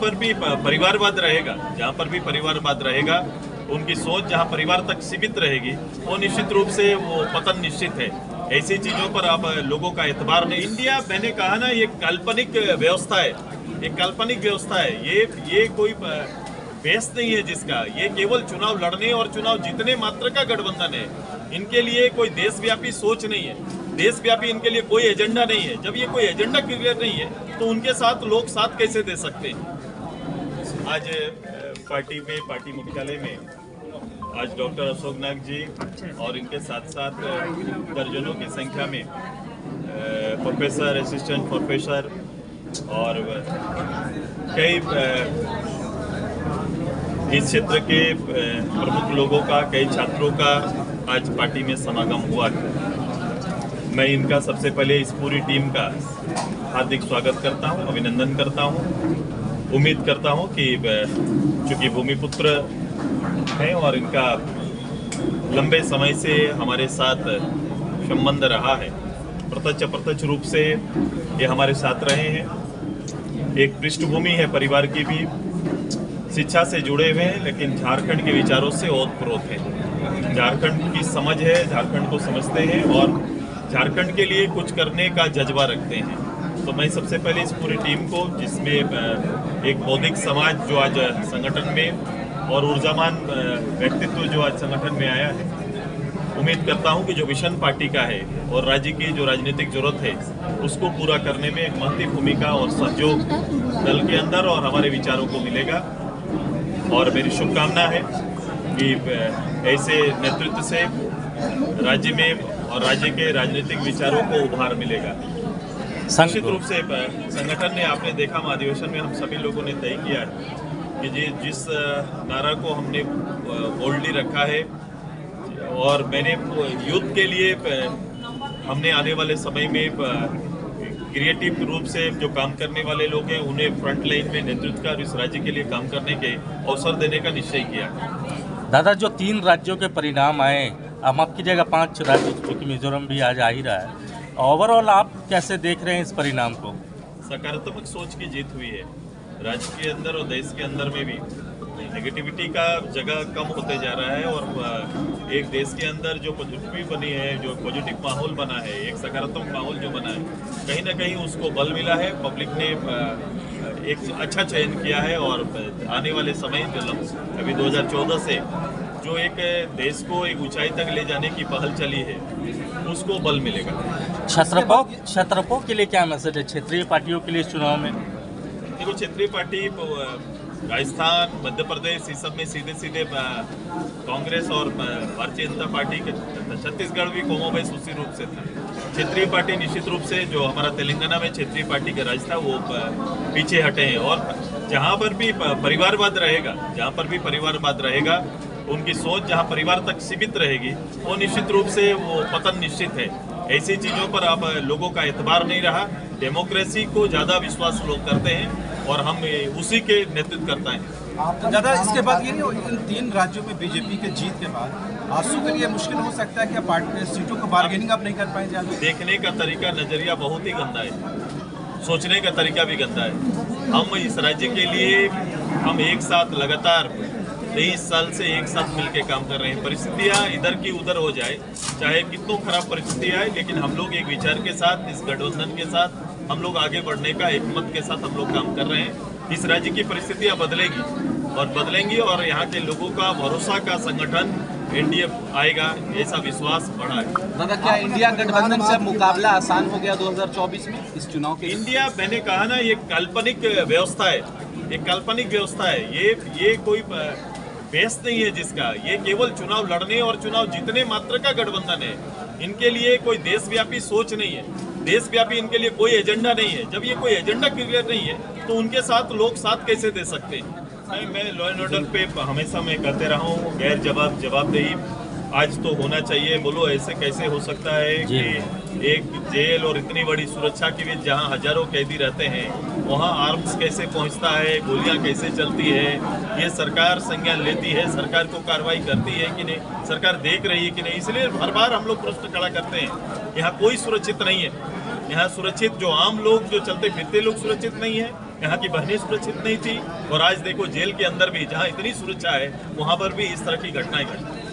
पर भी परिवारवाद रहेगा, जहाँ पर भी परिवारवाद रहेगा, उनकी सोच जहाँ परिवार तक सीमित रहेगी, वो निश्चित रूप से वो पतन निश्चित है। ऐसी चीज़ों पर अब लोगों का एतबार नहीं। इंडिया, मैंने कहा ना, ये काल्पनिक व्यवस्था है, एक काल्पनिक व्यवस्था है। ये कोई बेस नहीं है जिसका, ये केवल चुनाव लड़ने और चुनाव जीतने मात्र का गठबंधन है। इनके लिए कोई देशव्यापी सोच नहीं है, देशव्यापी इनके लिए कोई एजेंडा नहीं है। जब ये कोई एजेंडा क्लियर नहीं है तो उनके साथ लोग साथ कैसे दे सकते हैं। आज पार्टी मुख्यालय में आज डॉक्टर अशोक नाग जी और इनके साथ साथ दर्जनों की संख्या में प्रोफेसर, असिस्टेंट प्रोफेसर और कई इस क्षेत्र के प्रमुख लोगों का, कई छात्रों का आज पार्टी में समागम हुआ है। मैं इनका सबसे पहले इस पूरी टीम का हार्दिक स्वागत करता हूं, अभिनंदन करता हूं। उम्मीद करता हूं कि चूँकि भूमिपुत्र हैं और इनका लंबे समय से हमारे साथ संबंध रहा है, प्रत्यक्ष रूप से ये हमारे साथ रहे हैं। एक पृष्ठभूमि है परिवार की भी, शिक्षा से जुड़े हुए हैं, लेकिन झारखंड के विचारों से ओतप्रोत हैं। झारखंड की समझ है, झारखंड को समझते हैं और झारखंड के लिए कुछ करने का जज्बा रखते हैं। तो मैं सबसे पहले इस पूरी टीम को, जिसमें एक बौद्धिक समाज जो आज संगठन में और ऊर्जावान व्यक्तित्व जो आज संगठन में आया है, उम्मीद करता हूं कि जो विजन पार्टी का है और राज्य की जो राजनीतिक जरूरत है उसको पूरा करने में एक महत्वपूर्ण भूमिका और सहयोग दल के अंदर और हमारे विचारों को मिलेगा। और मेरी शुभकामना है कि ऐसे नेतृत्व से राज्य में और राज्य के राजनीतिक विचारों को उभार मिलेगा। निश्चित रूप से संगठन ने, आपने देखा महाधिवेशन में हम सभी लोगों ने तय किया है कि जिस नारा को हमने बोल्डली रखा है और मैंने यूथ के लिए हमने आने वाले समय में क्रिएटिव रूप से जो काम करने वाले लोग हैं उन्हें फ्रंट लाइन में नेतृत्व का इस राज्य के लिए काम करने के अवसर देने का निश्चय किया। दादा, जो 3 राज्यों के परिणाम आए, अब माफ कीजिएगा 5 राज्य, क्योंकि मिजोरम भी आज आ ही रहा है, ओवरऑल आप कैसे देख रहे हैं इस परिणाम को? सकारात्मक सोच की जीत हुई है। राज्य के अंदर और देश के अंदर में भी नेगेटिविटी का जगह कम होते जा रहा है और एक देश के अंदर जो पॉजिटिव बनी है, जो पॉजिटिव माहौल बना है, एक सकारात्मक माहौल जो बना है, कहीं ना कहीं उसको बल मिला है। पब्लिक ने एक अच्छा चयन किया है और आने वाले समय जो अभी 2014 से जो एक देश को एक ऊंचाई तक ले जाने की पहल चली है, उसको बल मिलेगा। क्षत्रपों के लिए क्या मैसेज है, क्षेत्रीय पार्टियों के लिए चुनाव में? देखो, क्षेत्रीय पार्टी राजस्थान, मध्य प्रदेश, इस सब में सीधे कांग्रेस और भारतीय जनता पार्टी के, छत्तीसगढ़ भी कोमोबेश उसी रूप से था। क्षेत्रीय पार्टी निश्चित रूप से जो हमारा तेलंगाना में क्षेत्रीय पार्टी का राज था वो पीछे हटे हैं। और जहाँ पर भी परिवारवाद रहेगा, जहाँ पर भी परिवारवाद रहेगा, उनकी सोच जहाँ परिवार तक सीमित रहेगी, वो निश्चित रूप से वो पतन निश्चित है। ऐसी चीज़ों पर अब लोगों का एतबार नहीं रहा। डेमोक्रेसी को ज़्यादा विश्वास लोग करते हैं और हम उसी के नेतृत्व करता है। दादा, इसके बाद ये नहीं, इन 3 राज्यों में बीजेपी के जीत के बाद आंसू के लिए मुश्किल हो सकता है कि पार्टी सीटों को बार्गेनिंग आप नहीं कर पाए ज़्यादा? देखने का तरीका, नजरिया बहुत ही गंदा है, सोचने का तरीका भी गंदा है। हम इस राज्य के लिए हम एक साथ लगातार 23 साल से एक साथ मिलकर काम कर रहे हैं। परिस्थितियाँ इधर की उधर हो जाए, चाहे कितनों खराब परिस्थिति आए, लेकिन हम लोग एक विचार के साथ, इस गठबंधन के साथ हम लोग आगे बढ़ने का एक मत के साथ हम लोग काम कर रहे हैं। इस राज्य की परिस्थितियाँ बदलेंगी और यहाँ के लोगों का भरोसा का संगठन एनडीए आएगा, ऐसा विश्वास बढ़ा है। दादा, क्या इंडिया गठबंधन से मुकाबला आसान हो गया 2024 में इस चुनाव के? इंडिया, मैंने कहा ना, ये काल्पनिक व्यवस्था है, एक काल्पनिक व्यवस्था है। ये कोई बेस नहीं है जिसका, ये केवल चुनाव लड़ने और चुनाव जीतने मात्र का गठबंधन है। इनके लिए कोई देशव्यापी सोच नहीं है, देशव्यापी इनके लिए कोई एजेंडा नहीं है। जब ये कोई एजेंडा क्लियर नहीं है तो उनके साथ लोग साथ कैसे दे सकते हैं। मैं लॉ एंड ऑर्डर पे हमेशा मैं कहते रहा हूँ, गैर जवाबदेही आज तो होना चाहिए। बोलो, ऐसे कैसे हो सकता है कि एक जेल और इतनी बड़ी सुरक्षा के बीच जहां हजारों कैदी रहते हैं, वहां आर्म्स कैसे पहुंचता है, गोलियां कैसे चलती है, ये सरकार संज्ञान लेती है, सरकार को कार्रवाई करती है कि नहीं, सरकार देख रही है कि नहीं। इसलिए हर बार हम लोग प्रश्न खड़ा करते हैं, यहाँ कोई सुरक्षित नहीं है। यहाँ सुरक्षित जो आम लोग जो चलते फिरते लोग सुरक्षित नहीं है, यहाँ की बहनें सुरक्षित नहीं थी, और आज देखो जेल के अंदर भी जहाँ इतनी सुरक्षा है वहाँ पर भी इस तरह की घटनाएं घटी।